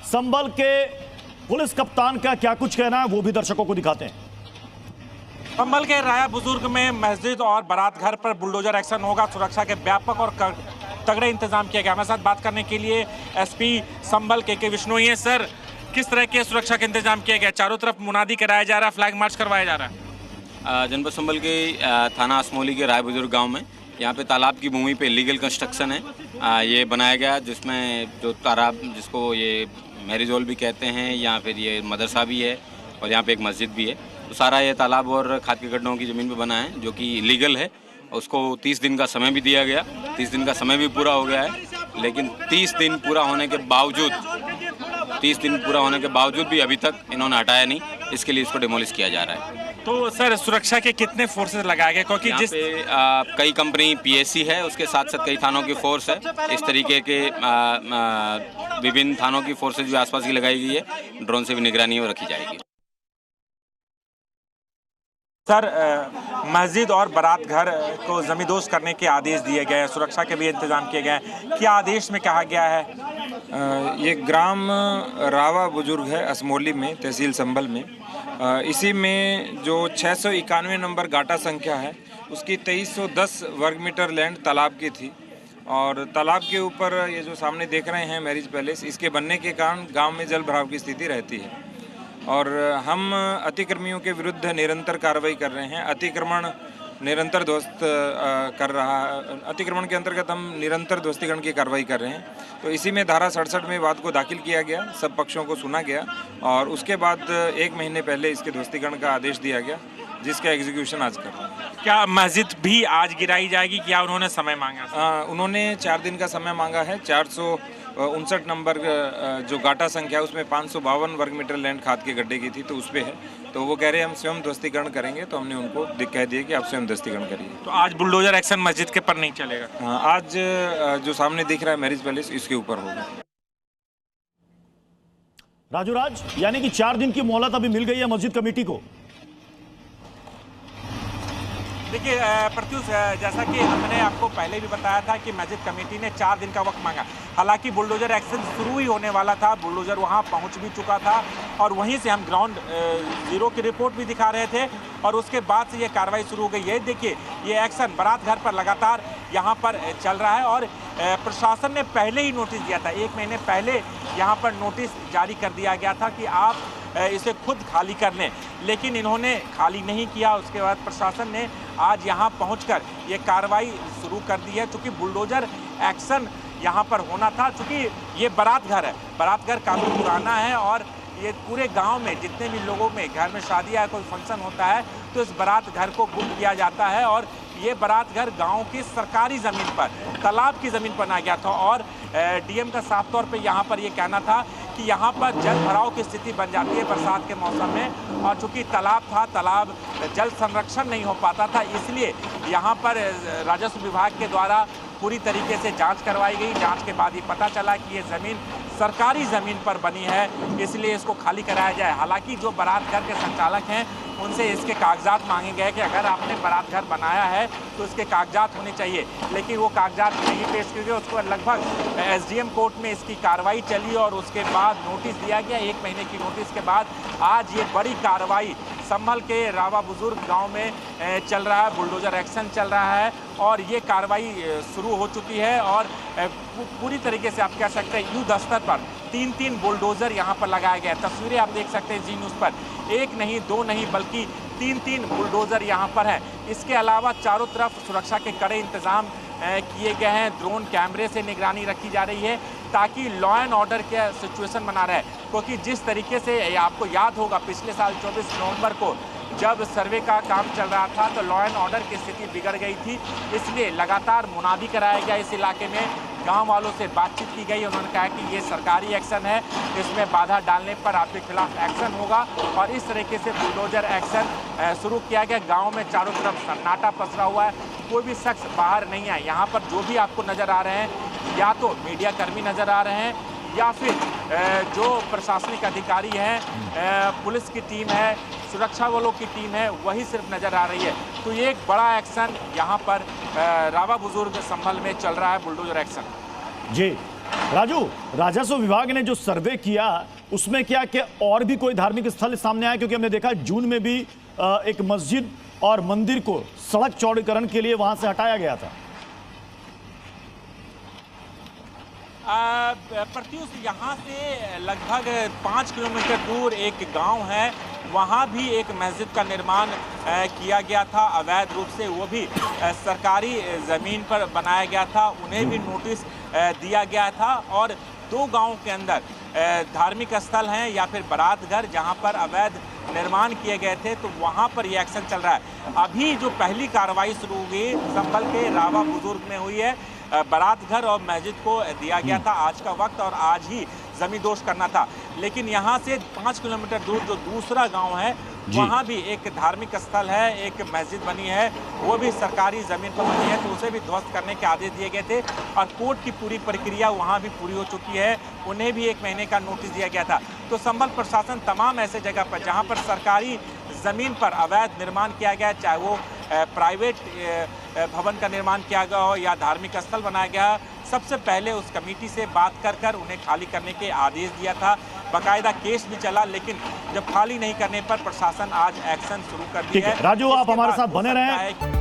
संभल के पुलिस कप्तान का क्या कुछ कहना है वो भी दर्शकों को दिखाते हैं। संभल के राया बुजुर्ग में मस्जिद और बारात घर पर बुलडोजर एक्शन होगा। सुरक्षा के व्यापक और तगड़े इंतजाम किए गए। हमारे साथ बात करने के लिए एसपी संभल के विष्णोई हैं। सर, किस तरह के सुरक्षा के इंतजाम किए गए? चारों तरफ मुनादी कराया जा रहा है, फ्लैग मार्च करवाया जा रहा है। जनपद संभल के थाना असमोली के राय बुजुर्ग गांव में यहाँ पे तालाब की भूमि पे लीगल कंस्ट्रक्शन है ये बनाया गया, जिसमें जो तालाब जिसको ये मैरिजोल भी कहते हैं या फिर ये मदरसा भी है और यहाँ पे एक मस्जिद भी है। तो सारा ये तालाब और खाद के गड्ढों की ज़मीन पे बना है जो कि लीगल है। उसको 30 दिन का समय भी दिया गया। 30 दिन का समय भी पूरा हो गया है, लेकिन 30 दिन पूरा होने के बावजूद भी अभी तक इन्होंने हटाया नहीं। इसके लिए इसको डिमोलिश किया जा रहा है। तो सर, सुरक्षा के कितने फोर्सेस लगाए गए? क्योंकि यहाँ पे कई कंपनी पीएससी है, उसके साथ साथ कई थानों की फोर्स है। इस तरीके के विभिन्न थानों की फोर्सेज भी आसपास की लगाई गई है। ड्रोन से भी निगरानी रखी जाएगी। सर, मस्जिद और बारात घर को जमींदोज करने के आदेश दिए गए हैं, सुरक्षा के भी इंतजाम किए गए हैं। क्या आदेश में कहा गया है? ये ग्राम रावा बुजुर्ग है असमोली में, तहसील संभल में। इसी में जो 691 नंबर गाटा संख्या है उसकी 2310 वर्ग मीटर लैंड तालाब की थी और तालाब के ऊपर ये जो सामने देख रहे हैं मैरिज पैलेस, इसके बनने के कारण गांव में जल भराव की स्थिति रहती है और हम अतिक्रमियों के विरुद्ध निरंतर कार्रवाई कर रहे हैं। अतिक्रमण निरंतर ध्वस्त कर रहा है। अतिक्रमण के अंतर्गत हम निरंतर ध्वस्तीकरण की कार्रवाई कर रहे हैं। तो इसी में धारा 67 में बात को दाखिल किया गया, सब पक्षों को सुना गया और उसके बाद 1 महीने पहले इसके ध्वस्तीकरण का आदेश दिया गया, जिसका एग्जीक्यूशन आज कर रहे हैं। क्या मस्जिद भी आज गिराई जाएगी? क्या उन्होंने समय मांगा? उन्होंने 4 दिन का समय मांगा है। 459 नंबर जो गाटा संख्या है उसमें 552 वर्ग मीटर लैंड खाद के गड्ढे की थी, तो उस पे है। तो वो कह रहे हैं हम स्वयं ध्वस्तीकरण करेंगे, तो हमने उनको कह दिया कि आप स्वयं ध्वस्तीकरण करिए। तो आज बुलडोजर एक्शन मस्जिद के पर नहीं चलेगा? हाँ, आज जो सामने दिख रहा है मैरिज पैलेस, इसके ऊपर होगा। राजू राज, यानी कि 4 दिन की मोहलत अभी मिल गई है मस्जिद कमेटी को। देखिए प्रत्युष, जैसा कि हमने आपको पहले भी बताया था कि मस्जिद कमेटी ने 4 दिन का वक्त मांगा। हालांकि बुलडोजर एक्शन शुरू ही होने वाला था, बुलडोजर वहां पहुंच भी चुका था और वहीं से हम ग्राउंड जीरो की रिपोर्ट भी दिखा रहे थे और उसके बाद से ये कार्रवाई शुरू हो गई है। देखिए, ये एक्शन बारात घर पर लगातार यहाँ पर चल रहा है और प्रशासन ने पहले ही नोटिस दिया था। 1 महीने पहले यहाँ पर नोटिस जारी कर दिया गया था कि आप इसे खुद खाली कर लें, लेकिन इन्होंने खाली नहीं किया। उसके बाद प्रशासन ने आज यहाँ पहुंचकर ये कार्रवाई शुरू कर दी है। चूँकि बुलडोजर एक्शन यहाँ पर होना था, चूँकि ये बारात घर है, बारात घर काफ़ी पुराना है और ये पूरे गांव में जितने भी लोगों में घर में शादी या कोई फंक्शन होता है तो इस बारात घर को बुक किया जाता है और ये बारात घर गांव की सरकारी ज़मीन पर, तालाब की ज़मीन पर बनाया गया था और डीएम का साफ तौर पे यहाँ पर ये कहना था कि यहाँ पर जल भराव की स्थिति बन जाती है बरसात के मौसम में और चूँकि तालाब था, तालाब जल संरक्षण नहीं हो पाता था, इसलिए यहाँ पर राजस्व विभाग के द्वारा पूरी तरीके से जांच करवाई गई। जांच के बाद ये पता चला कि ये ज़मीन सरकारी ज़मीन पर बनी है, इसलिए इसको खाली कराया जाए। हालांकि जो बारात घर के संचालक हैं उनसे इसके कागजात मांगे गए कि अगर आपने बारात घर बनाया है तो इसके कागजात होने चाहिए, लेकिन वो कागजात नहीं पेश किए गए। उसको लगभग एसडीएम कोर्ट में इसकी कार्रवाई चली और उसके बाद नोटिस दिया गया। 1 महीने की नोटिस के बाद आज ये बड़ी कार्रवाई संभल के रावा बुजुर्ग गांव में चल रहा है, बुलडोजर एक्शन चल रहा है और ये कार्रवाई शुरू हो चुकी है और पूरी तरीके से आप कह सकते हैं युद्ध स्तर पर 3 बुलडोजर यहाँ पर लगाए गए। तस्वीरें आप देख सकते हैं जी न्यूज़ पर, 1 नहीं 2 नहीं बल्कि 3 बुलडोजर यहाँ पर हैं। इसके अलावा चारों तरफ सुरक्षा के कड़े इंतजाम किए गए हैं। ड्रोन कैमरे से निगरानी रखी जा रही है ताकि लॉ एंड ऑर्डर के सिचुएशन बना रहे, क्योंकि जिस तरीके से आपको याद होगा पिछले साल 24 नवंबर को जब सर्वे का काम चल रहा था तो लॉ एंड ऑर्डर की स्थिति बिगड़ गई थी, इसलिए लगातार मुनादी कराया गया। इस इलाके में गांव वालों से बातचीत की गई, उन्होंने कहा कि ये सरकारी एक्शन है, इसमें बाधा डालने पर आपके खिलाफ एक्शन होगा और इस तरीके से बुलडोजर एक्शन शुरू किया गया। गांव में चारों तरफ सन्नाटा पसरा हुआ है, कोई भी शख्स बाहर नहीं है। यहाँ पर जो भी आपको नज़र आ रहे हैं या तो मीडिया कर्मी नज़र आ रहे हैं या फिर जो प्रशासनिक अधिकारी हैं, पुलिस की टीम है, सुरक्षा बलों की टीम है, वही सिर्फ नज़र आ रही है। तो ये एक बड़ा एक्शन यहाँ पर रावा बुजुर्ग संभल में चल रहा है, बुलडोजर एक्शन। जी राजू, राजस्व विभाग ने जो सर्वे किया उसमें क्या और भी कोई धार्मिक स्थल सामने आया? क्योंकि हमने देखा जून में भी एक मस्जिद और मंदिर को सड़क चौड़ीकरण के लिए वहां से हटाया गया था। प्रत्युष, यहाँ से लगभग 5 किलोमीटर दूर एक गांव है, वहाँ भी एक मस्जिद का निर्माण किया गया था अवैध रूप से। वो भी सरकारी ज़मीन पर बनाया गया था, उन्हें भी नोटिस दिया गया था। और 2 गांवों के अंदर धार्मिक स्थल हैं या फिर बारात घर जहाँ पर अवैध निर्माण किए गए थे, तो वहाँ पर ये एक्शन चल रहा है। अभी जो पहली कार्रवाई शुरू हुई संभल के रावा बुजुर्ग में हुई है। बारात घर और मस्जिद को दिया गया था आज का वक्त और आज ही जमींदोज करना था। लेकिन यहाँ से 5 किलोमीटर दूर जो दूसरा गांव है वहाँ भी एक धार्मिक स्थल है, एक मस्जिद बनी है, वो भी सरकारी ज़मीन पर बनी है, तो उसे भी ध्वस्त करने के आदेश दिए गए थे। और कोर्ट की पूरी प्रक्रिया वहाँ भी पूरी हो चुकी है, उन्हें भी 1 महीने का नोटिस दिया गया था। तो संभल प्रशासन तमाम ऐसे जगह पर जहाँ पर सरकारी ज़मीन पर अवैध निर्माण किया गया, चाहे वो प्राइवेट भवन का निर्माण किया गया हो या धार्मिक स्थल बनाया गया, सबसे पहले उस कमेटी से बात कर उन्हें खाली करने के आदेश दिया था। बाकायदा केस भी चला, लेकिन जब खाली नहीं करने पर प्रशासन आज एक्शन शुरू कर दिया है। राजू, आप हमारे साथ बने रहें।